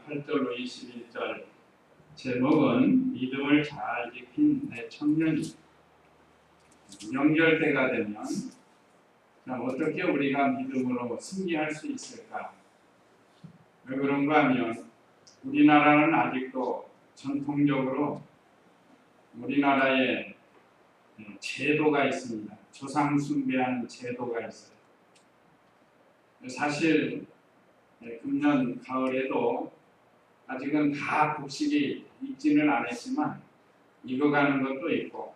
8절로 21절 제목은 믿음을 잘 지킨 내 청년이. 연결때가 되면 어떻게 우리가 믿음으로 승리할 수 있을까? 왜 그런가 하면 우리나라는 아직도 전통적으로 우리나라에 제도가 있습니다. 조상 숭배하는 제도가 있어요. 사실 금년 가을에도 아직은 다 곡식이 익지는 않았지만 익어가는 것도 있고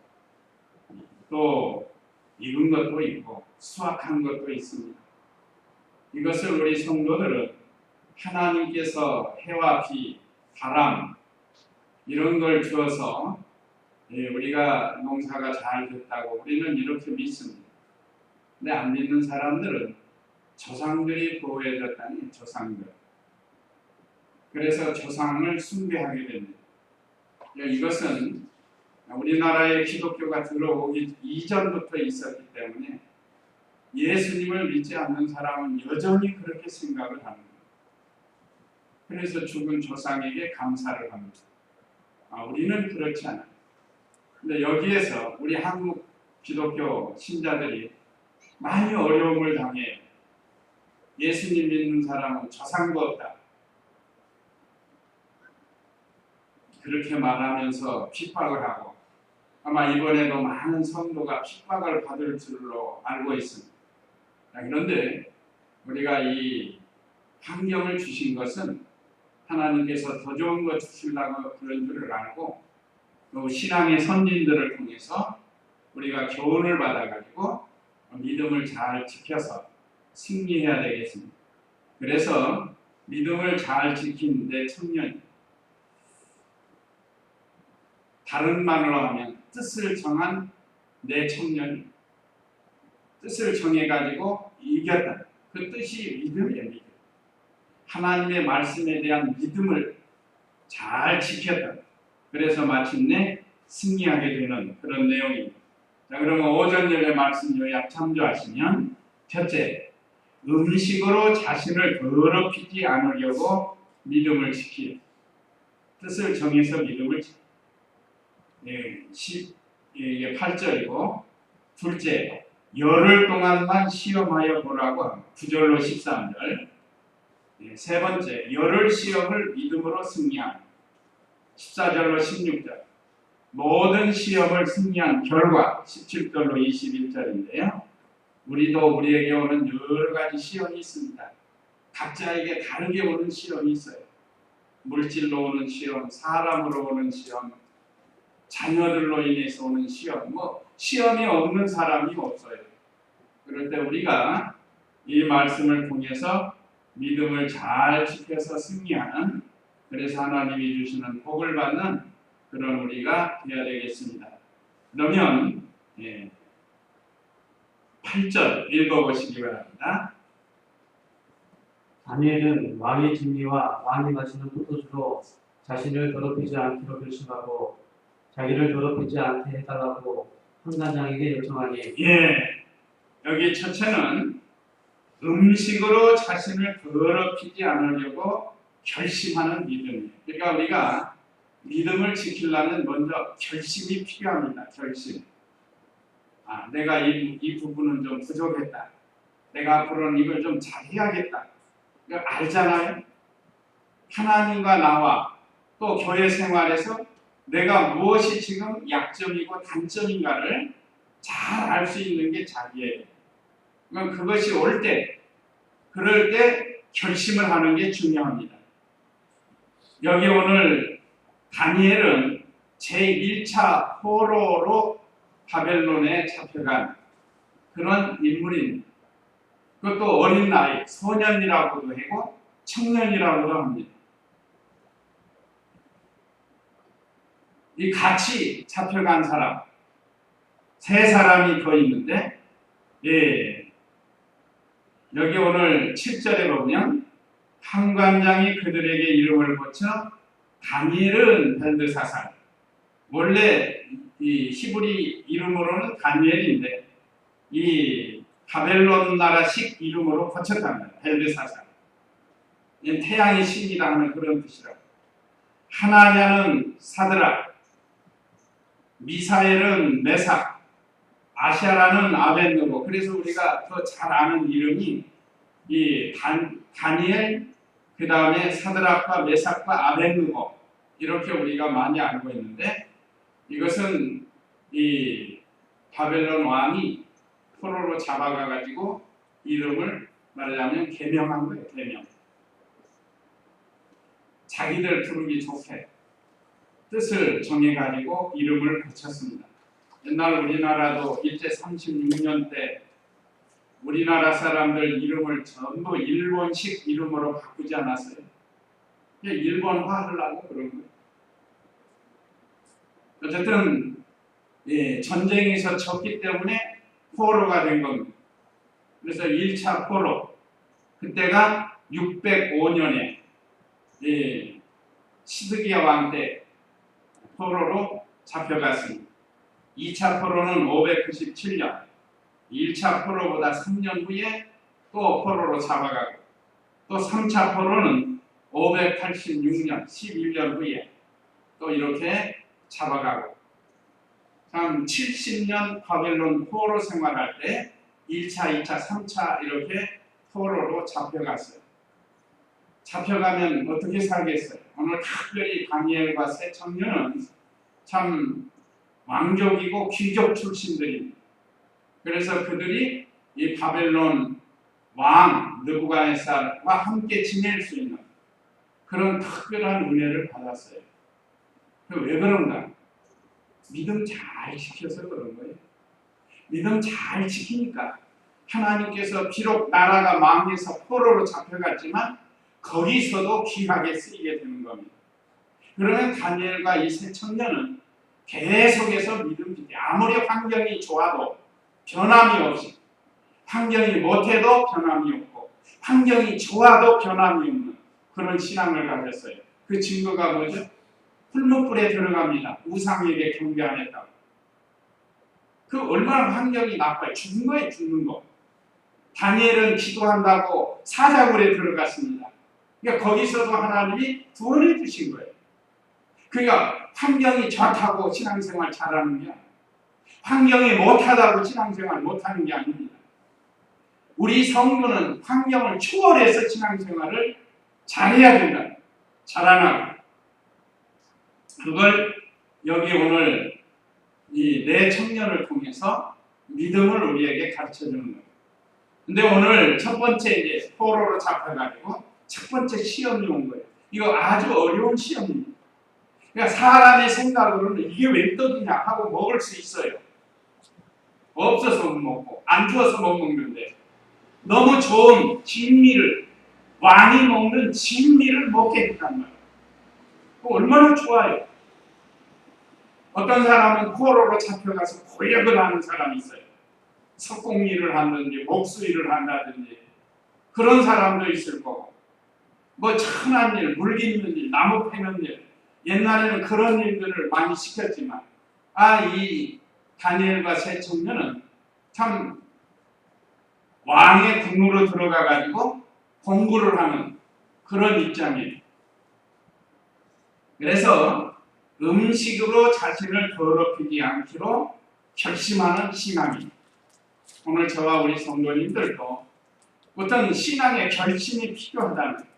또 익은 것도 있고 수확한 것도 있습니다. 이것을 우리 성도들은 하나님께서 해와 비, 바람 이런 걸 주어서 우리가 농사가 잘 됐다고 우리는 이렇게 믿습니다. 근데 안 믿는 사람들은 조상들이 보호해줬다니 조상들. 그래서 조상을 숭배하게 됩니다. 이것은 우리나라에 기독교가 들어오기 이전부터 있었기 때문에 예수님을 믿지 않는 사람은 여전히 그렇게 생각을 합니다. 그래서 죽은 조상에게 감사를 합니다. 우리는 그렇지 않아요. 근데 여기에서 우리 한국 기독교 신자들이 많이 어려움을 당해요. 예수님 믿는 사람은 조상도 없다. 그렇게 말하면서 핍박을 하고 아마 이번에도 많은 성도가 핍박을 받을 줄로 알고 있습니다. 그런데 우리가 이 환경을 주신 것은 하나님께서 더 좋은 것 주시려고 그런 줄을 알고 또 신앙의 선진들을 통해서 우리가 교훈을 받아가지고 믿음을 잘 지켜서 승리해야 되겠습니다. 그래서 믿음을 잘 지킨 내 청년, 다른 말로 하면 뜻을 정한 내 청년, 뜻을 정해가지고 이겼다. 그 뜻이 믿음이에요. 믿음. 하나님의 말씀에 대한 믿음을 잘 지켰다. 그래서 마침내 승리하게 되는 그런 내용입니다. 자, 그러면 오전 예배 말씀 요약 참조하시면 첫째, 음식으로 자신을 더럽히지 않으려고 믿음을 지키라. 뜻을 정해서 믿음을 지키라. 이게 8절이고 둘째, 열흘 동안만 시험하여 보라고 합니다. 9절로 13절. 세 번째, 열흘 시험을 믿음으로 승리한 14절로 16절. 모든 시험을 승리한 결과 17절로 21절인데요. 우리도 우리에게 오는 여러 가지 시험이 있습니다. 각자에게 다르게 오는 시험이 있어요. 물질로 오는 시험, 사람으로 오는 시험, 자녀들로 인해서 오는 시험, 시험이 없는 사람이 없어요. 그럴 때 우리가 이 말씀을 통해서 믿음을 잘 지켜서 승리하는, 그래서 하나님이 주시는 복을 받는 그런 우리가 되어야 되겠습니다. 그러면 8절 읽어보시기 바랍니다. 다니엘은 왕의 진리와 왕이 마시는 포도주로 자신을 더럽히지 않기로 결심하고 자기를 더럽히지 않게 해달라고 환관장에게 요청하니. 여기 첫째는 음식으로 자신을 더럽히지 않으려고 결심하는 믿음이에요. 그러니까 우리가 믿음을 지키려면 먼저 결심이 필요합니다. 결심. 내가 이 부분은 좀 부족했다. 내가 앞으로는 이걸 좀 잘해야겠다. 이거 알잖아요. 하나님과 나와 또 교회 생활에서 내가 무엇이 지금 약점이고 단점인가를 잘 알 수 있는 게 자기예요. 그러면 그것이 올 때, 그럴 때 결심을 하는 게 중요합니다. 여기 오늘 다니엘은 제1차 포로로 바벨론에 잡혀간 그런 인물입니다. 그것도 어린 나이, 소년이라고도 하고 청년이라고도 합니다. 이 같이 잡혀간 사람, 세 사람이 더 있는데, 여기 오늘 7절에 보면 판관장이 그들에게 이름을 붙여 다니엘은 벨드사살. 원래 이 히브리 이름으로는 다니엘인데 이 바벨론 나라식 이름으로 고쳤답니다. 벨드사살. 태양의 신이라 하는 그런 뜻이라고. 하나냐는 사드락, 미사엘은 메삭, 아샤라는 아벤느고. 그래서 우리가 더 잘 아는 이름이 이 다니엘, 그 다음에 사드락과 메삭과 아벤느고, 이렇게 우리가 많이 알고 있는데, 이것은 이 바벨론 왕이 포로로 잡아가 가지고 이름을 말하자면 개명한 거예요. 개명. 자기들 부르기 좋게 뜻을 정해가지고 이름을 붙였습니다. 옛날 우리나라도 일제 36년 때 우리나라 사람들 이름을 전부 일본식 이름으로 바꾸지 않았어요. 일본화 하려고 그런 거예요. 어쨌든 전쟁에서 졌기 때문에 포로가 된 겁니다. 그래서 1차 포로, 그때가 605년에 시드기야 왕 때 포로로 잡혀갔습니다. 2차 포로는 597년, 1차 포로보다 3년 후에 또 포로로 잡아가고, 또 3차 포로는 586년, 11년 후에 또 이렇게 잡아가고, 참 70년 바벨론 포로 생활할 때 1차, 2차, 3차 이렇게 포로로 잡혀갔어요. 잡혀가면 어떻게 살겠어요? 오늘 특별히 다니엘과 세 청년은 참 왕족이고 귀족 출신들입니다. 그래서 그들이 이 바벨론 왕 느부갓네살과 함께 지낼 수 있는 그런 특별한 은혜를 받았어요. 왜 그런가? 믿음 잘 지켜서 그런 거예요. 믿음 잘 지키니까 하나님께서 비록 나라가 망해서 포로로 잡혀갔지만 거기서도 귀하게 쓰이게 되는 겁니다. 그러면 다니엘과 이 세 청년은 계속해서 믿음 지키, 아무리 환경이 좋아도 변함이 없이, 환경이 못해도 변함이 없고 환경이 좋아도 변함이 없는 그런 신앙을 가졌어요. 그 증거가 뭐죠? 풀무불에 들어갑니다. 우상에게 경배 안 했다고. 그 얼마나 환경이 나빠요. 죽는 거예요. 죽는 거. 다니엘은 기도한다고 사자굴에 들어갔습니다. 그러니까 거기서도 하나님이 구원해 주신 거예요. 그러니까 환경이 좋다고 신앙생활 잘하는 게 아니에요. 환경이 못하다고 신앙생활 못하는 게 아닙니다. 우리 성도는 환경을 초월해서 신앙생활을 잘해야 된다. 잘하나. 그걸 여기 오늘 이 네 청년을 통해서 믿음을 우리에게 가르쳐 주는 거예요. 근데 오늘 첫 번째 이제 포로로 잡혀가지고 첫 번째 시험이 온 거예요. 이거 아주 어려운 시험입니다. 그러니까 사람의 생각으로는 이게 웬 떡이냐 하고 먹을 수 있어요. 없어서 못 먹고 안 주어서 못 먹는데 너무 좋은 진미를, 왕이 먹는 진미를 먹게 됐단 말이에요. 얼마나 좋아요. 어떤 사람은 포로로 잡혀가서 고역을 하는 사람이 있어요. 석공일을 하든지 목수일을 한다든지 그런 사람도 있을 거고, 뭐 천한 일, 물 깃는 일, 나무 패는 일, 옛날에는 그런 일들을 많이 시켰지만 이 다니엘과 세 청년은 참 왕의 궁으로 들어가 가지고 공부를 하는 그런 입장이에요. 그래서 음식으로 자신을 더럽히지 않기로 결심하는 신앙이, 오늘 저와 우리 성도님들도 어떤 신앙의 결심이 필요하다는 거예요.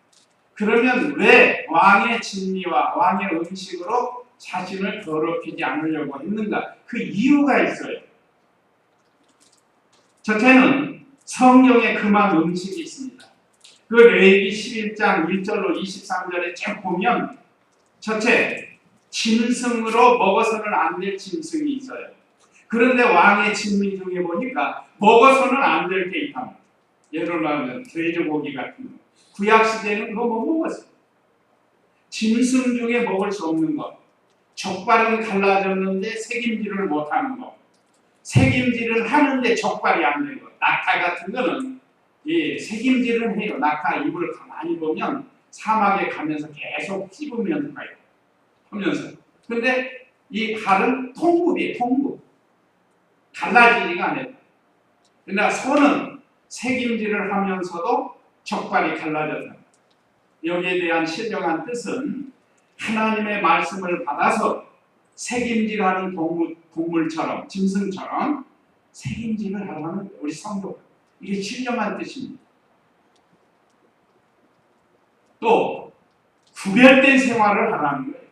그러면 왜 왕의 진리와 왕의 음식으로 자신을 더럽히지 않으려고 했는가? 그 이유가 있어요. 첫째는 성경에 그만 음식이 있습니다. 그 레위기 11장 1절로 23절에 쭉 보면 첫째, 짐승으로 먹어서는 안 될 짐승이 있어요. 그런데 왕의 진미 중에 보니까 먹어서는 안 될 게 있다. 예를 들면 돼지고기 같은 거. 구약시대에는 그거 못 먹었어요. 짐승 중에 먹을 수 없는 것. 족발은 갈라졌는데 색임질을 못하는 것. 색임질을 하는데 족발이 안 되는 것. 낙타 같은 거는 색임질은 해요. 낙타 입을 가만히 보면 사막에 가면서 계속 씹으면서 가요. 하면서. 근데 이 발은 통굽이에요. 통굽. 갈라지지가 않아요. 그러나 소는 색임질을 하면서도 족발이 갈라졌다. 여기에 대한 신령한 뜻은 하나님의 말씀을 받아서 책임질하는 동물처럼, 짐승처럼 책임질을 하라는 우리 성도. 이게 신령한 뜻입니다. 또 구별된 생활을 하라는 거예요.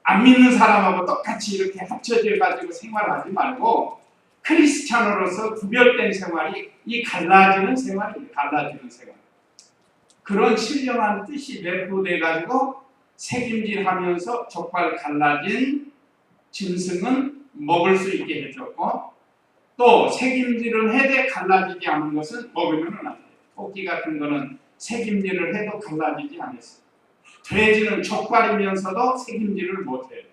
안 믿는 사람하고 똑같이 이렇게 합쳐져 가지고 생활하지 말고 크리스찬으로서 구별된 생활이 이 갈라지는 생활입니다. 갈라지는 생활. 그런 신령한 뜻이 내포돼 가지고 책임질하면서 족발 갈라진 짐승은 먹을 수 있게 해줬고, 또 책임질을 해도 갈라지지 않은 것은 먹으면 안 돼요. 토끼 같은 거는 책임질을 해도 갈라지지 않았어요. 돼지는 족발이면서도 책임질을 못해요.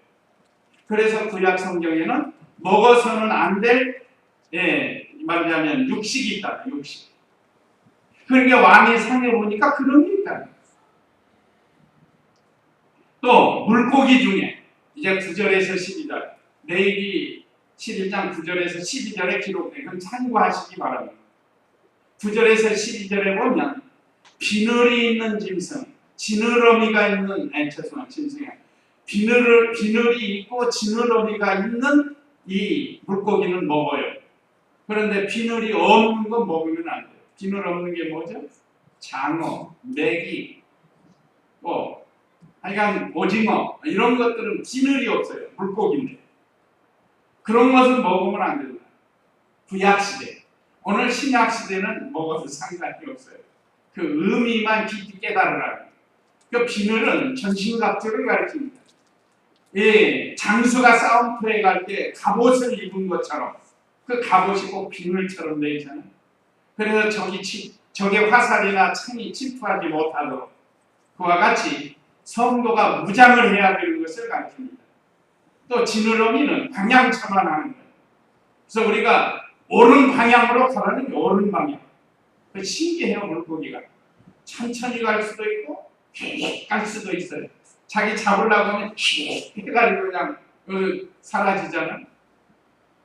그래서 구약 성경에는 먹어서는 안 될, 말하자면 육식이 있다. 육식. 그러니까 왕의 상에 보니까 그런 게 있다. 또 물고기 중에 이제 9절에서 12절, 레위기 11장 9절에서 12절에 기록된 건 참고하시기 바랍니다. 9절에서 12절에 보면 비늘이 있는 짐승, 지느러미가 있는, 죄송합니다. 짐승이 비늘이 있고 지느러미가 있는 이 물고기는 먹어요. 그런데 비늘이 없는 건 먹으면 안 돼요. 비늘 없는 게 뭐죠? 장어, 메기, 하여간 오징어 이런 것들은 비늘이 없어요. 물고기인데. 그런 것은 먹으면 안 된다. 구약시대. 오늘 신약시대는 먹어도 상관이 없어요. 그 의미만 깊이 깨달으라고. 그 비늘은 전신갑주를 가리킵니다. 장수가 싸움터에 갈 때 갑옷을 입은 것처럼 그 갑옷이 꼭 비늘처럼 되어 있잖아요. 그래서 적의 화살이나 창이 침투하지 못하도록 그와 같이 성도가 무장을 해야 되는 것을 가르칩니다. 또 지느러미는 방향 차단하는 거예요. 그래서 우리가 옳은 방향으로 가라는 게 옳은 방향. 신기해요. 물고기가 천천히 갈 수도 있고 갈 수도 있어요. 자기 잡으려고 하면 해가지고 그냥 사라지잖아요.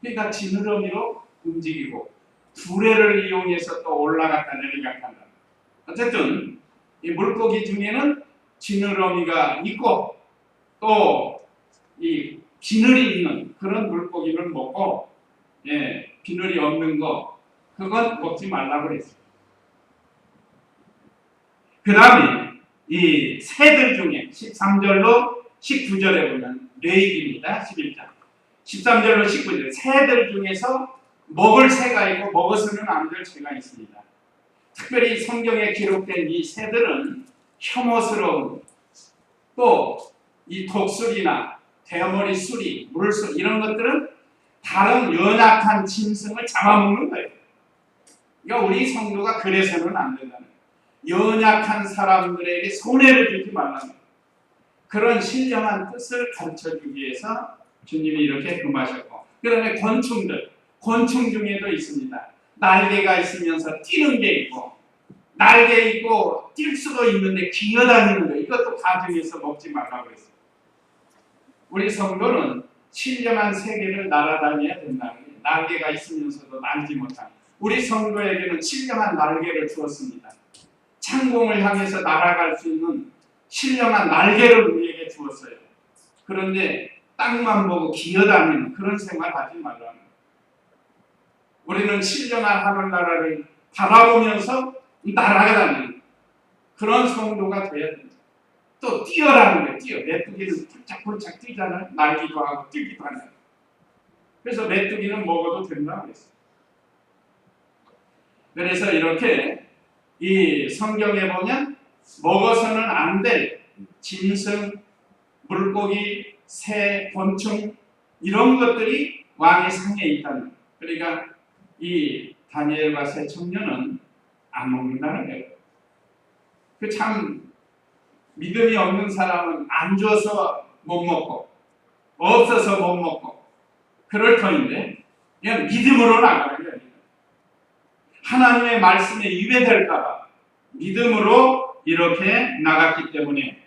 그러니까 지느러미로 움직이고 두레를 이용해서 또 올라갔다 내려갔다 한다. 어쨌든 이 물고기 중에는 지느러미가 있고 또 이 비늘이 있는 그런 물고기를 먹고, 비늘이 없는 거 그건 먹지 말라고 그랬어요. 그 다음에 이 새들 중에 13절로 19절에 보면 레위기입니다. 11장 13절로 19절 새들 중에서 먹을 새가 있고 먹어서는 안 될 새가 있습니다. 특별히 성경에 기록된 이 새들은 혐오스러운, 또 이 독수리나 대머리 수리, 물술 이런 것들은 다른 연약한 짐승을 잡아먹는 거예요. 그러니까 우리 성도가 그래서는 안 된다는 거예요. 연약한 사람들에게 손해를 주지 말라는 그런 신령한 뜻을 가르쳐주기 위해서 주님이 이렇게 금하셨고, 그다음에 곤충 중에도 있습니다. 날개가 있으면서 뛰는 게 있고, 날개 있고 뛸 수도 있는데 기어다니는 거, 이것도 가정에서 먹지 말라고 했어요. 우리 성도는 신령한 세계를 날아다녀야 된다는 거예요. 날개가 있으면서도 날지 못하는, 우리 성도에게는 신령한 날개를 주었습니다. 창공을 향해서 날아갈 수 있는 신령한 날개를 우리에게 주었어요. 그런데 땅만 보고 기어다니는 그런 생활 하지 말라는 거예요. 우리는 신령한 하늘나라를 바라보면서 날아다니는 그런 성도가 되어야 됩니다. 또 뛰어라는 거예요. 뛰어. 메뚜기는 폴짝폴짝 뛰잖아요. 날기도 하고 뛰기도 하잖아요. 그래서 메뚜기는 먹어도 된다고 했어요. 그래서 이렇게 이 성경에 보면 먹어서는 안 될 짐승, 물고기, 새, 곤충 이런 것들이 왕의 상에 있다는 거예요. 그러니까 이 다니엘과 새 청년은 안 먹는다는 거예요. 그 참 믿음이 없는 사람은 안 줘서 못 먹고 없어서 못 먹고 그럴 터인데, 그냥 믿음으로 나가는 거예요. 하나님의 말씀에 위배될까봐 믿음으로 이렇게 나갔기 때문에,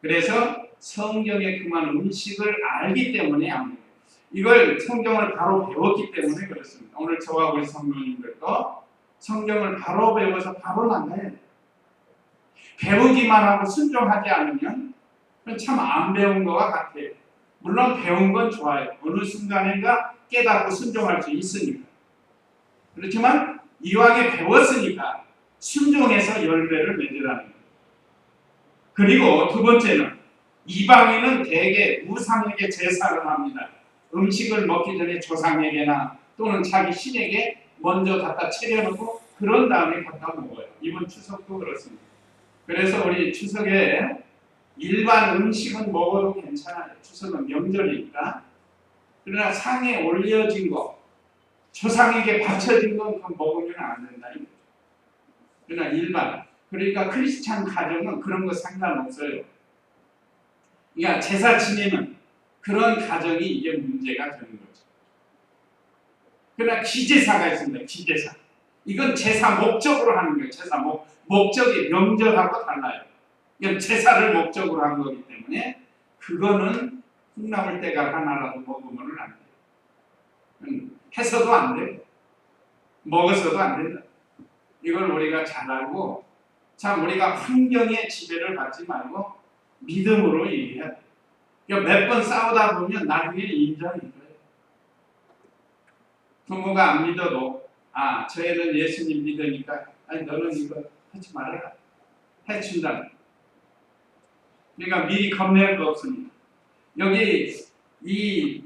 그래서 성경에 그만 음식을 알기 때문에 안 먹어요. 이걸 성경을 바로 배웠기 때문에 그렇습니다. 오늘 저와 우리 성도님들도 성경을 바로 배워서 바로 나가야 돼요. 배우기만 하고 순종하지 않으면 참 안 배운 거와 같아요. 물론 배운 건 좋아요. 어느 순간인가 깨닫고 순종할 수 있으니까. 그렇지만 이왕에 배웠으니까 순종해서 열매를 맺으라는 거예요. 그리고 두 번째는 이방인은 대개 우상에게 제사를 합니다. 음식을 먹기 전에 조상에게나 또는 자기 신에게 먼저 갖다 차려놓고 그런 다음에 갖다 먹어요. 이번 추석도 그렇습니다. 그래서 우리 추석에 일반 음식은 먹어도 괜찮아요. 추석은 명절이니까. 그러나 상에 올려진 거, 조상에게 바쳐진 건 먹으면 안 된다. 그러나 일반, 그러니까 크리스찬 가정은 그런 거 상관없어요. 그러니까 제사 지내는 그런 가정이 이게 문제가 되는 거죠. 그러나 기제사가 있습니다. 기제사. 이건 제사 목적으로 하는 거예요. 제사 목적이 명절하고 달라요. 이건 제사를 목적으로 한 거기 때문에 그거는 콩나물 때가 하나라도 먹으면 안 돼요. 해서도 안 돼요. 먹어서도 안 된다. 이걸 우리가 잘 알고 참 우리가 환경의 지배를 받지 말고 믿음으로 얘기해야 돼요. 몇 번 싸우다 보면 나중에 인정이 돼요. 부모가 안 믿어도 저 애는 예수님 믿으니까 너는 이거 하지 말아라. 해준다. 그러니까 미리 겁낼 거 없습니다. 여기 이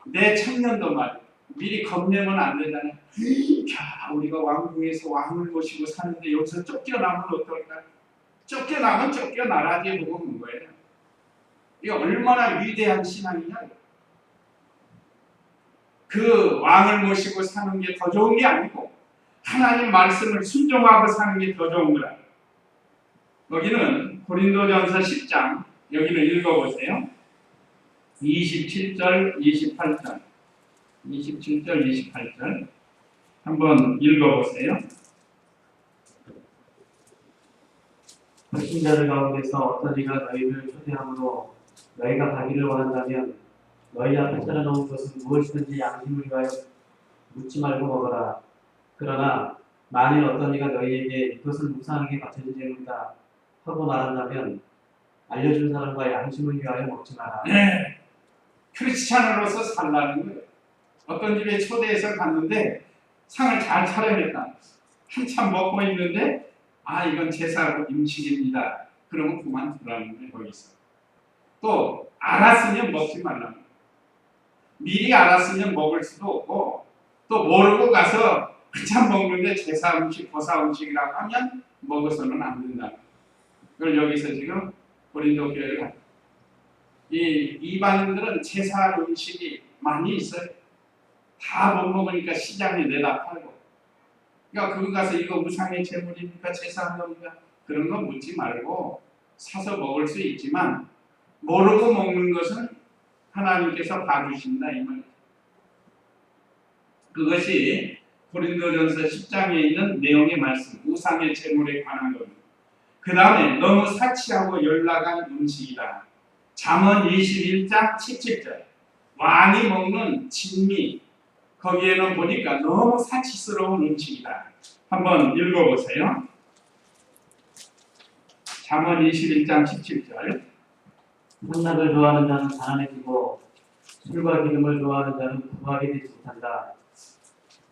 내 청년도 말이에요. 미리 겁내면 안 되잖아요. 야, 우리가 왕궁에서 왕을 모시고 사는데 여기서 쫓겨나면 어떨까? 쫓겨나면 쫓겨나라지 보고 온 거예요. 이게 얼마나 위대한 신앙이냐. 그 왕을 모시고 사는 게 더 좋은 게 아니고 하나님 말씀을 순종하고 사는 게 더 좋은 거라. 여기는 고린도전서 10장, 여기는 읽어보세요. 27절, 28절. 27절, 28절. 한번 읽어보세요. 불신자들 가운데서 어떤 이가 너희를 초대함으로 너희가 가기를 원한다면 너희 앞에 차려놓은 것은 무엇이든지 양심을 위하여 묻지 말고 먹어라. 그러나 만일 어떤 이가 너희에게 이것은 무상하게 바쳐진 재물이다 하고 말한다면 알려준 사람과 양심을 위하여 먹지 마라. 네. 크리스찬으로서 살라는 거예요. 어떤 집에 초대해서 갔는데 상을 잘 차려냈다. 한참 먹고 있는데 이건 제사 음식입니다. 그러면 그만두라는 거예요. 거기서. 또 알았으면 먹지 말라는 거예요. 미리 알았으면 먹을 수도 없고 또 모르고 가서 한참 먹는데 제사 음식, 보사 음식이라고 하면 먹어서는 안 된다. 그걸 여기서 지금 고린도 교회가 이 이방인들은 제사 음식이 많이 있어요. 다 못 먹으니까 시장에 내다 팔고. 그러니까 그거 가서 이거 무상의 제물입니까? 제사한 겁니까? 그런 거 묻지 말고 사서 먹을 수 있지만 모르고 먹는 것은 하나님께서 봐주신다 이 말. 그것이 고린도전서 10장에 있는 내용의 말씀, 우상의 제물에 관한 겁니다. 그 다음에 너무 사치하고 연락한 음식이다. 잠언 21장 17절. 왕이 먹는 진미, 거기에는 보니까 너무 사치스러운 음식이다. 한번 읽어보세요. 잠언 21장 17절. 향락을 좋아하는 자는 가난해지고 술과 기름을 좋아하는 자는 부하게 되지 못한다.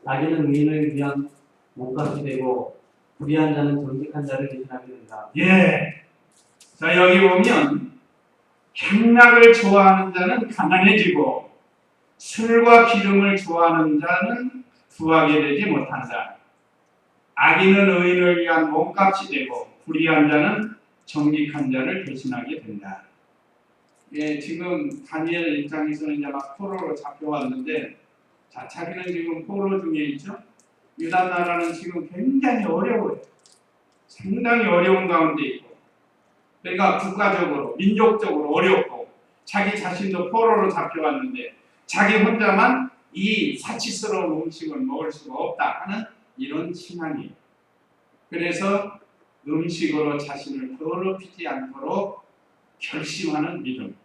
악인은 의인을 위한 몸값이 되고 불의한 자는 정직한 자를 대신하게 된다. 예. 자, 여기 보면 향락을 좋아하는 자는 가난해지고 술과 기름을 좋아하는 자는 부하게 되지 못한다. 악인은 의인을 위한 몸값이 되고 불의한 자는 정직한 자를 대신하게 된다. 예, 지금 다니엘 입장에서는 이제 막 포로로 잡혀왔는데, 자, 자기는 지금 포로 중에 있죠. 유다 나라는 지금 굉장히 어려워요. 상당히 어려운 가운데 있고, 그러니까 국가적으로, 민족적으로 어렵고, 자기 자신도 포로로 잡혀왔는데, 자기 혼자만 이 사치스러운 음식을 먹을 수가 없다 하는 이런 신앙이에요. 그래서 음식으로 자신을 더럽히지 않도록 결심하는 믿음,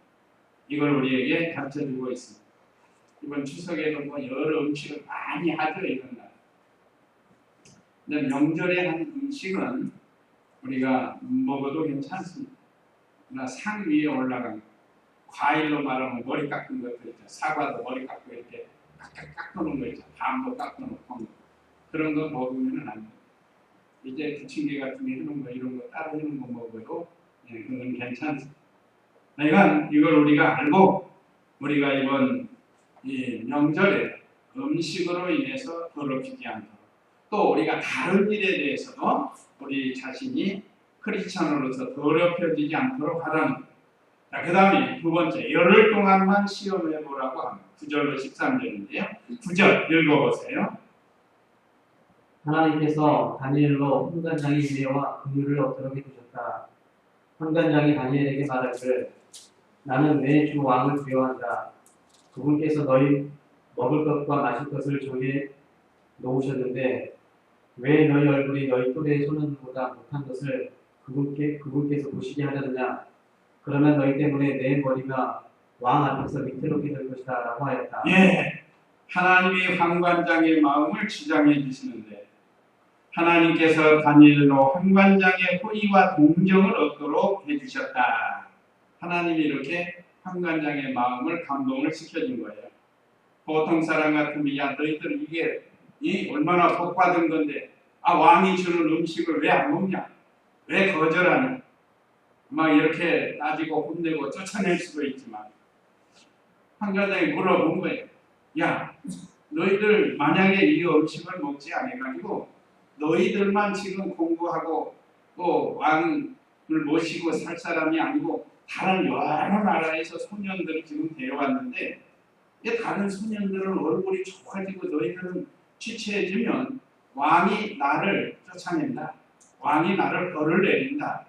이걸 우리에게 가르쳐주고 있습니다. 이번 추석에도 뭐 여러 음식을 많이 하죠, 이런 날. 근데 명절에 하는 음식은 우리가 먹어도 괜찮습니다. 그러나 상 위에 올라간 과일로 말하면 머리 깎은 것도 있죠. 사과도 머리 깎고 이렇게 깎아 깎아놓은 거 있죠. 밤도 깎아놓고 그런 거 먹으면 안 돼요. 이제 부침개 같은 게 해놓은 거 이런 거 따로 해놓은 거 먹어도 그건 괜찮습니다. 그러니까 이걸 우리가 알고 우리가 이번 이 명절에 음식으로 인해서 더럽히지 않도록 또 우리가 다른 일에 대해서도 우리 자신이 크리스천으로서 더럽혀지지 않도록 하라는 거예요. 자, 그 다음에 두 번째 열흘 동안만 시험해 보라고 합니다. 9절로 13절인데요. 9절 읽어보세요. 하나님께서 다니엘로 환관장의 인애와 긍휼을 얻도록 해주셨다. 환관장이 다니엘에게 말하기를 나는 내 주 왕을 두려워한다. 그분께서 너희 먹을 것과 마실 것을 정해 놓으셨는데 왜 너희 얼굴이 너희 또래의 소년보다 못한 것을 그분께서 보시게 하려느냐. 그러면 너희 때문에 내 머리가 왕 앞에서 위태롭게 될 것이다 라고 하였다. 예, 하나님이 환관장의 마음을 주장해 주시는데 하나님께서 다니엘로 환관장의 호의와 동정을 얻도록 해주셨다. 하나님이 이렇게 환관장의 마음을 감동을 시켜준 거예요. 보통 사람 같으면 야 너희들 이게 얼마나 복받은 건데 왕이 주는 음식을 왜 안 먹냐? 왜 거절하냐? 막 이렇게 따지고 혼내고 쫓아낼 수도 있지만 환관장이 물어본 거예요. 야 너희들 만약에 이 음식을 먹지 않아가지고 너희들만 지금 공부하고 또 왕을 모시고 살 사람이 아니고 다른 여러 나라에서 소년들을 지금 데려왔는데 이 다른 소년들은 얼굴이 좋아지고 너희들은 취취해지면 왕이 나를 쫓아낸다. 왕이 나를 벌을 내린다.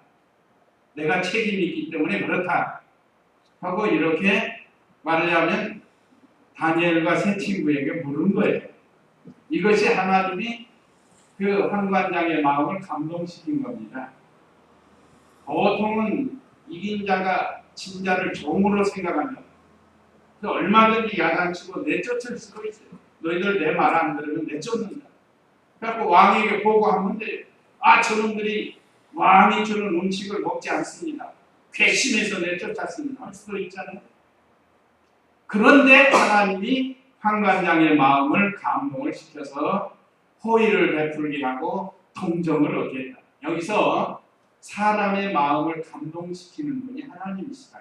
내가 책임이 있기 때문에 그렇다. 하고 이렇게 말하자면 다니엘과 세 친구에게 물은 거예요. 이것이 하나님이 그 환관장의 마음을 감동시킨 겁니다. 보통은 이긴 자가 진 자를 종으로 생각한다. 얼마든지 야단치고 내쫓을 수도 있어요. 너희들 내 말 안 들으면 내쫓는다. 그래서 왕에게 보고하면 돼요. 저놈들이 왕이 주는 음식을 먹지 않습니다. 괘씸해서 내쫓았습니다. 할 수도 있잖아요. 그런데 하나님이 환관장의 마음을 감동을 시켜서 호의를 베풀게 하고 동정을 얻게 했다. 여기서 사람의 마음을 감동시키는 분이 하나님이시다.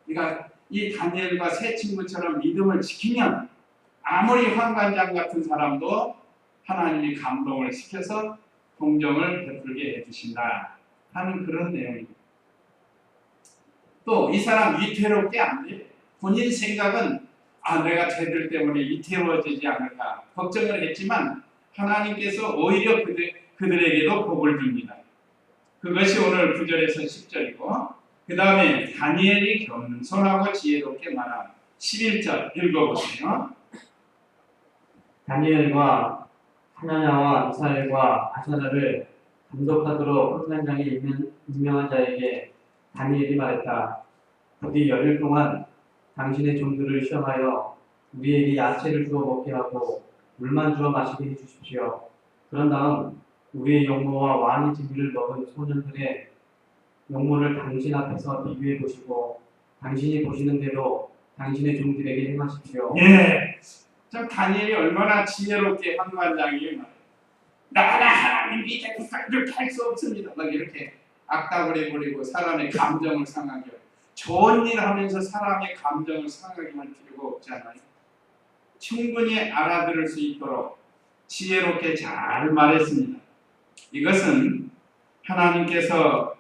그러니까 이 다니엘과 세 친구처럼 믿음을 지키면 아무리 환관장 같은 사람도 하나님이 감동을 시켜서 동정을 베풀게 해주신다 하는 그런 내용입니다. 또 이 사람 위태롭게 안 돼요. 본인 생각은 내가 쟤들 때문에 위태로워지지 않을까 걱정을 했지만 하나님께서 오히려 그들에게도 복을 줍니다. 그것이 오늘 9절에서 10절이고 그 다음에 다니엘이 겸손하고 지혜롭게 말한 11절 읽어보세요. 다니엘과 하나냐와 미사엘과 아사랴를 감독하도록 환관장에 임명한 자에게 다니엘이 말했다. 부디 열흘 동안 당신의 종들을 시험하여 우리에게 야채를 주어 먹게 하고 물만 주어 마시게 해주십시오. 그런 다음 우리의 용모와 왕의 진미를 먹은 소년들의 용모를 당신 앞에서 비교해 보시고 당신이 보시는 대로 당신의 종들에게 행하십시오. 예, 참 다니엘이 얼마나 지혜롭게 환관장이 말해요. 나라 하나님 믿고 이렇게 할 수 없습니다. 막 이렇게 악담을 해버리고 사람의 감정을 상하게 하고 좋은 일 하면서 사람의 감정을 상하게 할 필요가 없잖아요. 충분히 알아들을 수 있도록 지혜롭게 잘 말했습니다. 이것은 하나님께서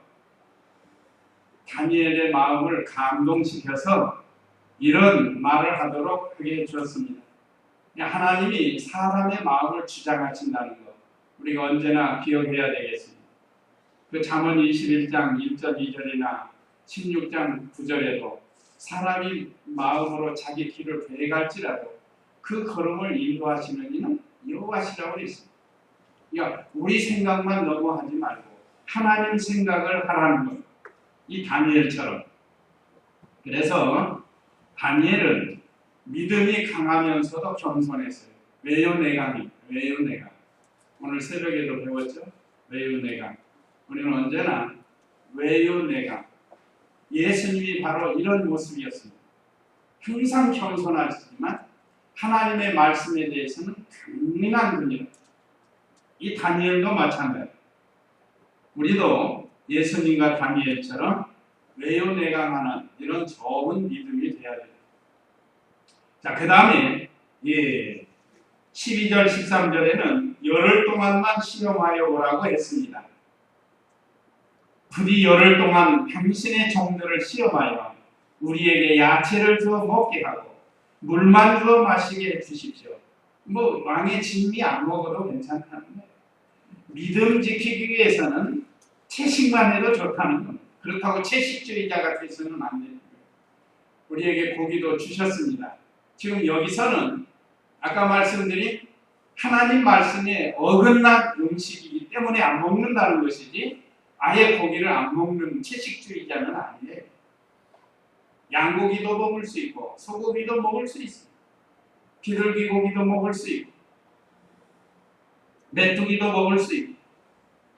다니엘의 마음을 감동시켜서 이런 말을 하도록 하게 해주었습니다. 하나님이 사람의 마음을 주장하신다는 것 우리가 언제나 기억해야 되겠습니다. 그 잠언 21장 1절 2절이나 16장 9절에도 사람이 마음으로 자기 길을 배갈지라도 그 걸음을 인도하시는 이는 여호와시라고 했습니다. 그러니까 우리 생각만 너무 하지 말고 하나님 생각을 하라는 것. 이 다니엘처럼. 그래서 다니엘은 믿음이 강하면서도 겸손했어요. 왜요 내가? 오늘 새벽에도 배웠죠. 외유내강. 우리는 언제나 외유내강. 예수님이 바로 이런 모습이었습니다. 항상 겸손하시지만 하나님의 말씀에 대해서는 강인한 분이다. 이 다니엘도 마찬가지. 우리도 예수님과 다니엘처럼 외유내강하는 이런 좋은 믿음이 되어야 됩니다. 자, 그 다음에 12절 13절에는 열흘 동안만 시험하여 보라고 했습니다. 부디 열흘 동안 당신의 종들을 시험하여 우리에게 야채를 주어 먹게 하고 물만 주어 마시게 해주십시오. 뭐 왕의 진미 안 먹어도 괜찮다는 거예요. 믿음 지키기 위해서는 채식만 해도 좋다는 겁니다. 그렇다고 채식주의자가 돼서는 안 됩니다. 우리에게 고기도 주셨습니다. 지금 여기서는 아까 말씀드린 하나님 말씀에 어긋난 음식이기 때문에 안 먹는다는 것이지 아예 고기를 안 먹는 채식주의자는 아니에요. 양고기도 먹을 수 있고 소고기도 먹을 수 있어요. 비둘기 고기도 먹을 수 있고 메뚜기도 먹을 수 있고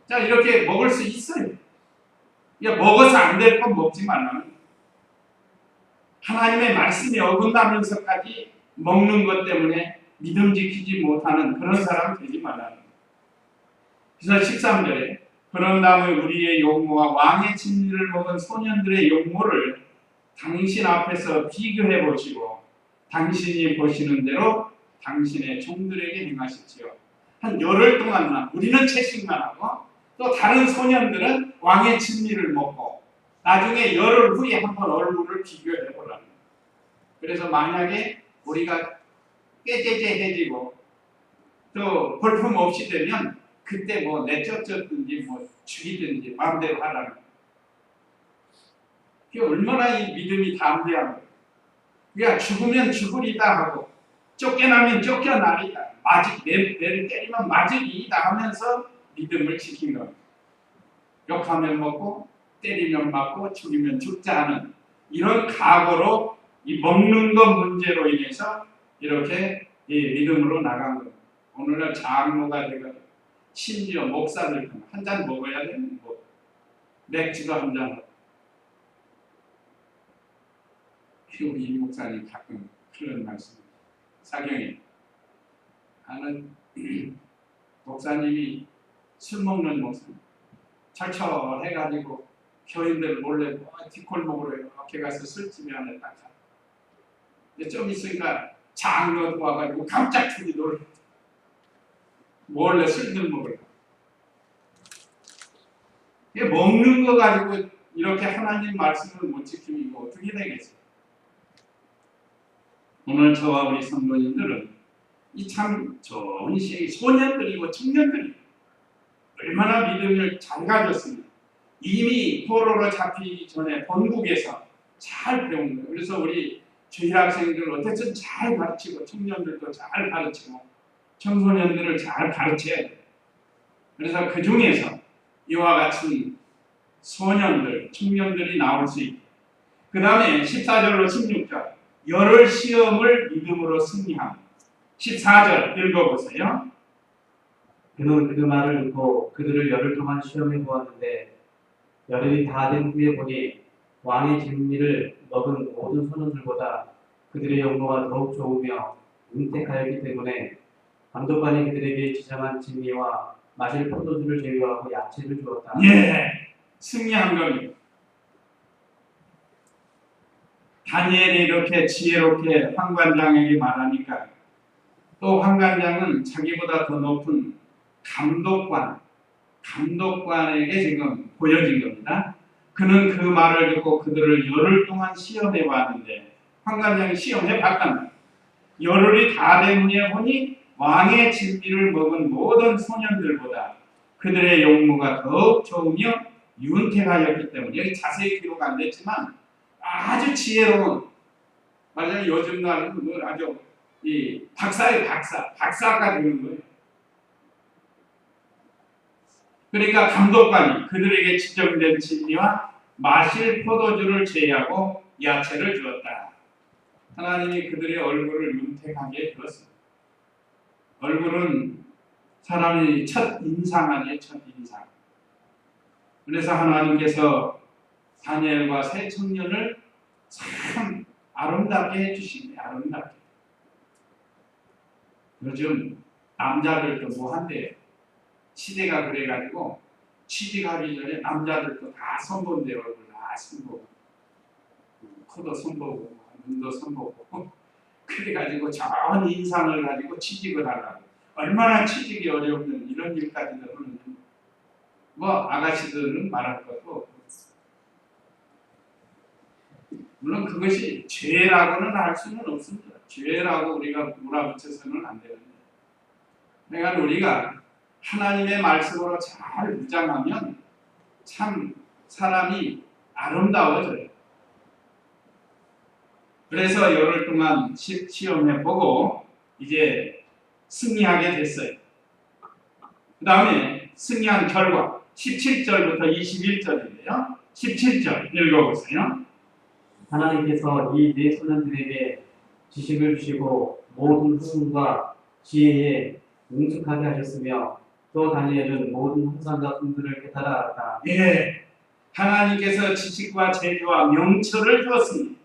자 이렇게 먹을 수 있어요. 먹어서 안 될 건 먹지 말라는 하나님의 말씀에 어긋나면서까지 먹는 것 때문에 믿음 지키지 못하는 그런 사람 되지 말라는 그래서 13절에 그런 다음에 우리의 용모와 왕의 진리를 먹은 소년들의 용모를 당신 앞에서 비교해 보시고 당신이 보시는 대로 당신의 종들에게 행하십시오. 한 열흘 동안만 우리는 채식만 하고 또 다른 소년들은 왕의 진리를 먹고 나중에 열흘 후에 한번 얼굴을 비교해 보라는 거예요. 그래서 만약에 우리가 깨재재해지고 또 볼품 없이 되면 그때 뭐 내쫓았든지 뭐 죽이든지 마음대로 하라는 거예요. 그게 얼마나 이 믿음이 담대한 거예요. 그러니까 죽으면 죽으리다 하고 쫓겨나면 쫓겨나리다 내를 때리면 맞으리다 하면서 믿음을 지킨 겁니다. 욕하면 먹고 때리면 맞고 죽이면 죽자 하는 이런 각오로 이 먹는 것 문제로 인해서 이렇게 믿음으로 나간 겁니다. 오늘날 장로가 되거든 심지어 목사들 한 잔 먹어야 되는 뭐 맥주도 한 잔 하고 우리 이 목사님 가끔 그런 말씀 사경에 나는 목사님이 술 먹는 목사님 철철해가지고 교인들 몰래 뒷골목으로 이렇게 가서 술집에 하나 딱 가. 근데 좀 있으니까 장로도 와가지고 깜짝 tur이 놀래 몰래 술들 먹으러 먹는 거 가지고 이렇게 하나님 말씀을 못 지키면 이거 어떻게 되겠어요? 오늘 저와 우리 성도님들은 이 참 좋은 시기 소년들이고 청년들이 얼마나 믿음을 잘 가졌습니다. 이미 포로로 잡히기 전에 본국에서 잘 배운 거예요. 그래서 우리 주일 학생들 어쨌든 잘 가르치고 청년들도 잘 가르치고 청소년들을 잘 가르쳐야 돼요. 그래서 그 중에서 이와 같은 소년들, 청년들이 나올 수 있고 그 다음에 14절로 16절 열흘 시험을 믿음으로 승리함 14절 읽어보세요. 그는 그 말을 듣고 그들을 열흘 동안 시험해 보았는데 열흘이 다 된 후에 보니 왕의 진리를 먹은 모든 소년들보다 그들의 용모가 더욱 좋으며 은택하였기 때문에 감독관이 그들에게 지정한 진리와 마실 포도주를 제외하고 야채를 주었다. 승리한 겁니다. 다니엘이 이렇게 지혜롭게 황관장에게 말하니까 또 황관장은 자기보다 더 높은 감독관에게 지금 보여진 겁니다. 그는 그 말을 듣고 그들을 열흘 동안 시험해 봤는데 황관장이 시험해 봤답니다. 열흘이 다 된 후에 보니 왕의 진리를 먹은 모든 소년들보다 그들의 용모가 더욱 좋으며 윤택하였기 때문에 여기 자세히 기록 안 됐지만 아주 지혜로운 맞아요. 요즘 날은 뭐 아주 이 박사의 박사가 되는 거예요. 그러니까 감독관이 그들에게 지정된 진리와 마실 포도주를 제외하고 야채를 주었다. 하나님이 그들의 얼굴을 윤택하게 주었습니다. 얼굴은 사람의 첫 인상 아니에요, 첫 인상. 그래서 하나님께서 다니엘과 세 청년을 참 아름답게 해주시네, 아름답게. 요즘 남자들도 뭐한대요. 시대가 그래가지고 취직하기 전에 남자들도 다 선본대요. 얼굴 다 선보고, 코도 선보고, 눈도 선보고. 그래가지고 좋은 인상을 가지고 취직을 하려고. 얼마나 취직이 어려우면 이런 일까지도 하는. 뭐 아가씨들은 말할 것도 없고. 물론 그것이 죄라고는 할 수는 없습니다. 죄라고 우리가 몰아붙여서는 안 되는데. 그러니까 우리가 하나님의 말씀으로 잘 무장하면 참 사람이 아름다워져요. 그래서 열흘 동안 시험해보고 이제 승리하게 됐어요. 그 다음에 승리한 결과 17절부터 21절인데요. 17절 읽어보세요. 하나님께서 이 네 소년들에게 지식을 주시고 모든 학문과 지혜에 능숙하게 하셨으며 또 다니엘은 모든 환상과 꿈들을 깨달아 알았다. 예, 하나님께서 지식과 재주와 명철을 주었습니다.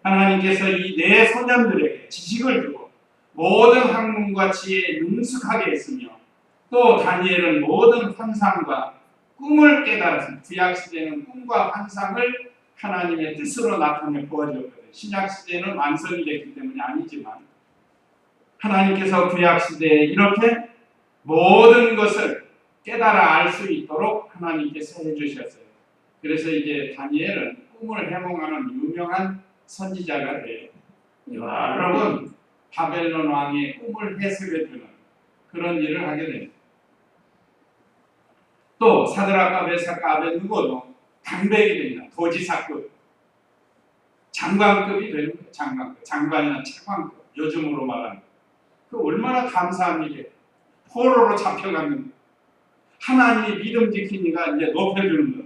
하나님께서 이 네 소년들에게 지식을 주고 모든 학문과 지혜에 능숙하게 했으며 또 다니엘은 모든 환상과 꿈을 깨달았습니다. 구약시대는 꿈과 환상을 하나님의 뜻으로 나타내 보여주었거든요. 신약시대는 완성이 됐기 때문에 아니지만 하나님께서 구약시대에 이렇게 모든 것을 깨달아 알 수 있도록 하나님께서 해주셨어요. 그래서 이제 다니엘은 꿈을 해몽하는 유명한 선지자가 돼요. 여러 번 바벨론 왕의 꿈을 해석해주는 그런 일을 하게 됩니다. 또 사드락과 메삭과 아벳느고도 강백이 됩니다. 도지사급, 장관급이 되는 거예요. 장관급, 장관이나 차관급, 요즘으로 말하는 그 얼마나 감사한 일이에요. 포로로 잡혀갔는데 하나님이 믿음 지키니까 이제 높여주는 거예요.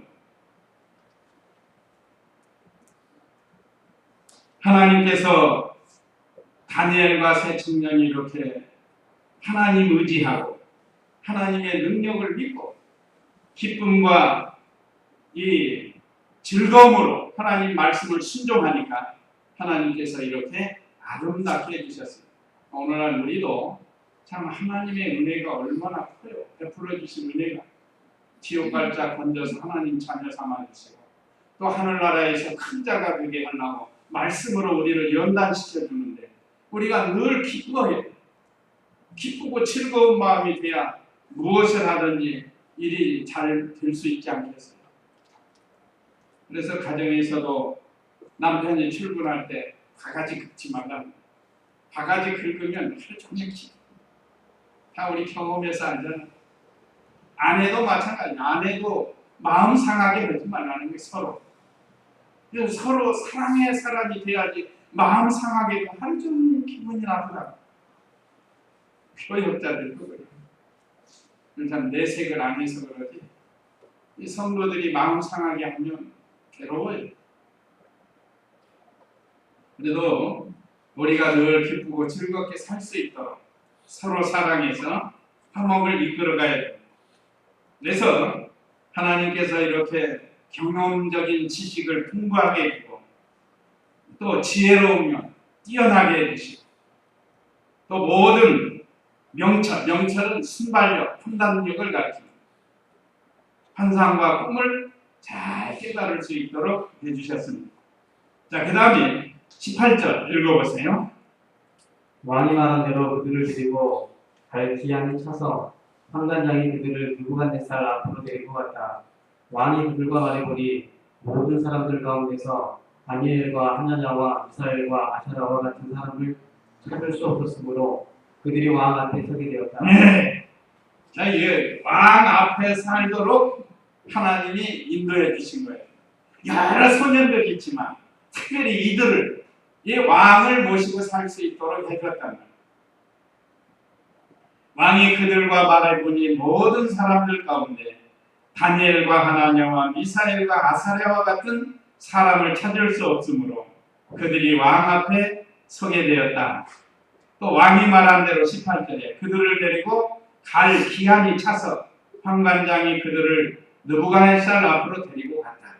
하나님께서 다니엘과 세 청년이 이렇게 하나님 의지하고 하나님의 능력을 믿고 기쁨과 이 즐거움으로 하나님 말씀을 순종하니까 하나님께서 이렇게 아름답게 해주셨습니다. 오늘날 우리도 참 하나님의 은혜가 얼마나 커요. 베풀어 주신 은혜가 지옥 갈 자 건져서 하나님 자녀 삼아 주시고 또 하늘나라에서 큰 자가 되게 하려고 말씀으로 우리를 연단시켜 주는데 우리가 늘 기뻐해요. 기쁘고 즐거운 마음이 돼야 무엇을 하든지 일이 잘 될 수 있지 않겠어요. 그래서 가정에서도 남편이 출근할 때 바가지 긁지 말라. 바가지 긁으면 하루 종일 다 우리 경험에서 알잖아. 아내도 마찬가지야. 아내도 마음 상하게 하지 말라는 게 서로. 서로 사랑의 사람이 돼야지 마음 상하게 하루 종일 기분이 나쁘다. 교역자들도 그래. 참 내색을 안 해서 그러지. 이 성도들이 마음 상하게 하면 괴로워요. 그래도 우리가 늘 기쁘고 즐겁게 살 수 있도록 서로 사랑해서 화목을 이끌어가야 됩니다. 그래서 하나님께서 이렇게 경험적인 지식을 풍부하게 해주고 또 지혜로우면 뛰어나게 해주시고 또 모든 명철은 순발력, 판단력을 가르칩니다. 환상과 꿈을 잘 깨달을 수 있도록 해주셨습니다. 자, 그 다음에 18절 읽어보세요. 왕이 말한 대로 그들을 데리고 갈기안에 차서 판관장이 그들을 느부갓네살 앞으로 데리고 갔다. 왕이 그들과 말해보니 모든 사람들 가운데서 다니엘과 하나냐와 미사엘과 아샤라와 같은 사람을 찾을 수 없었으므로 그들이 왕 앞에 서게 되었다. 네. 자, 이게 왕 앞에 살도록 하나님이 인도해 주신 거예요. 여러 소년들이 있지만 특별히 이들을 이 왕을 모시고 살 수 있도록 해줬단 말이에요. 왕이 그들과 말해보니 모든 사람들 가운데 다니엘과 하나냐와 미사엘과 아사랴와 같은 사람을 찾을 수 없으므로 그들이 왕 앞에 서게 되었다. 또 왕이 말한 대로 18절에 그들을 데리고 갈 기한이 차서 환관장이 그들을 느부갓네살 앞으로 데리고 갔다.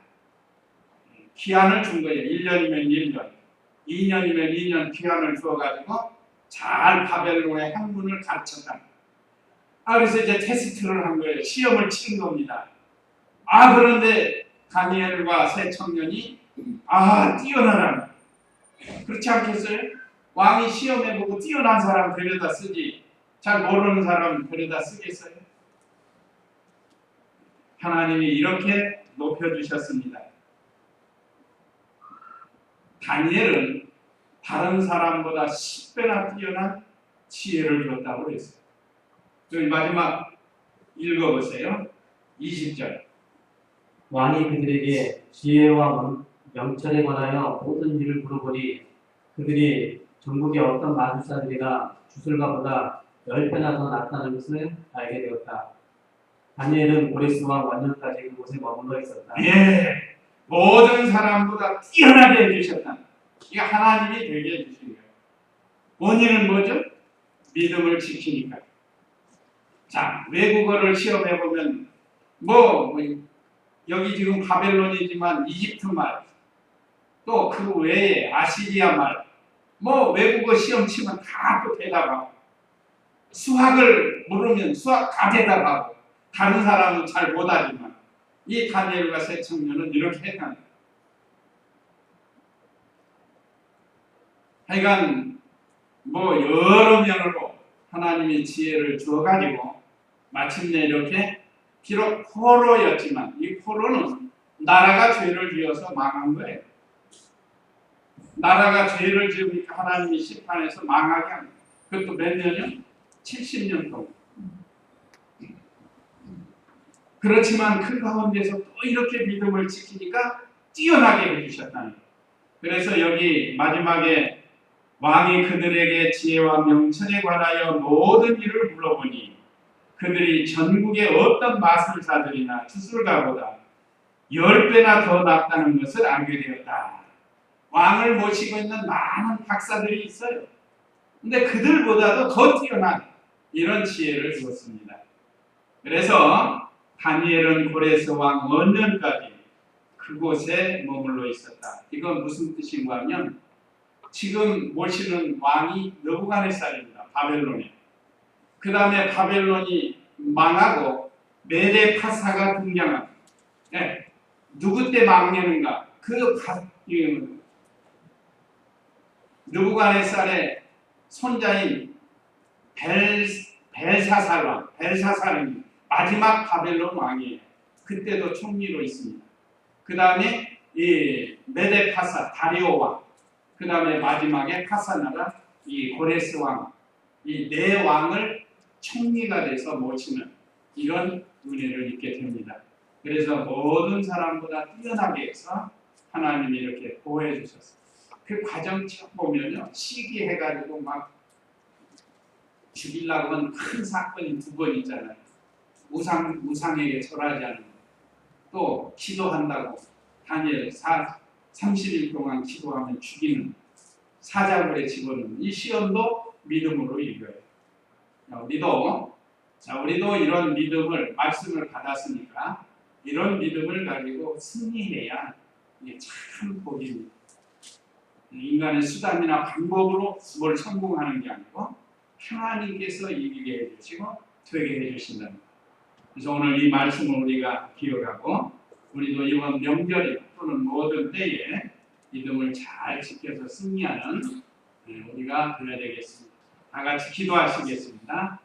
기한을 준 거예요. 1년이면 1년, 2년이면 2년 기한을 주어가지고 잘 바벨론의 학문을 가르쳤다. 그래서 이제 테스트를 한 거예요. 시험을 치는 겁니다. 그런데 다니엘과 세 청년이 뛰어나라. 그렇지 않겠어요? 왕이 시험해보고 뛰어난 사람 데려다 쓰지 잘 모르는 사람 데려다 쓰겠어요? 하나님이 이렇게 높여주셨습니다. 다니엘은 다른 사람보다 10배나 뛰어난 지혜를 줬다고 했어요. 여기 마지막 읽어보세요. 20절. 왕이 그들에게 지혜와 명철에 관하여 모든 일을 물어보니 그들이 전국의 어떤 마술사들이나 주술가보다 10배나 더 낫다는 것을 알게 되었다. 다니엘은 고레스 왕 완년까지 그곳에 머물러 있었다. 예, 모든 사람보다 뛰어나게 해주셨다. 이게 하나님이 되게 해주신 거예요. 원인은 뭐죠? 믿음을 지키니까. 자, 외국어를 시험해보면 여기 지금 바벨론이지만 이집트 말, 또 그 외에 아시리아 말, 외국어 시험 치면 다 또 대답하고, 수학을 물으면 수학 다 대답하고, 다른 사람은 잘 못하지만 이 다니엘과 세 청년은 이렇게 했다. 하여간 여러 면으로 하나님이 지혜를 주어가지고 마침내 이렇게 비록 포로였지만 이 포로는 나라가 죄를 지어서 망한 거예요. 나라가 죄를 지으니까 하나님이 심판해서 망하게 한 거예요. 그것도 몇 년이요? 70년 동안. 그렇지만 그 가운데서 또 이렇게 믿음을 지키니까 뛰어나게 해주셨다는 거예요. 그래서 여기 마지막에 왕이 그들에게 지혜와 명철에 관하여 모든 일을 물어보니 그들이 전국의 어떤 마술사들이나 주술가보다 10배나 더 낫다는 것을 알게 되었다. 왕을 모시고 있는 많은 박사들이 있어요. 근데 그들보다도 더 뛰어난 이런 지혜를 주었습니다. 그래서 다니엘은 고레스 왕 원년까지 그곳에 머물러 있었다. 이건 무슨 뜻인가 하면 지금 모시는 왕이 느부갓네살입니다. 바벨론에. 그 다음에 바벨론이 망하고 메데파사가 등장한. 누구 때 망했는가? 느부갓네살의 손자인 벨사살 왕, 벨사살은 마지막 바벨론 왕이에요. 그때도 총리로 있습니다. 그 다음에 이 메데파사 다리오 왕, 그 다음에 마지막에 파사나라 이 고레스 왕, 이 네 왕을 총리가 돼서 모시는 이런 은혜를 입게 됩니다. 그래서 모든 사람보다 뛰어나게 해서 하나님이 이렇게 보호해 주셨어요. 그 과정 처음 보면요, 시기해가지고 막 죽이려고 하는 큰 사건이 2번 있잖아요. 우상에게 절하지 않는 것. 또 기도한다고 다니엘 30일 동안 기도하면 죽이는 사자굴에 집어넣는 이 시험도 믿음으로 이겨요. 우리도 이런 믿음을 말씀을 받았으니까 이런 믿음을 가지고 승리해야 이게 참 복입니다. 인간의 수단이나 방법으로 뭘 성공하는 게 아니고 하나님께서 이기게 해주시고 되게 해주신다는 것. 그래서 오늘 이 말씀을 우리가 기억하고 우리도 이번 명절 또는 모든 때에 믿음을 잘 지켜서 승리하는 우리가 되어야 되겠습니다. 다 같이 기도하시겠습니다.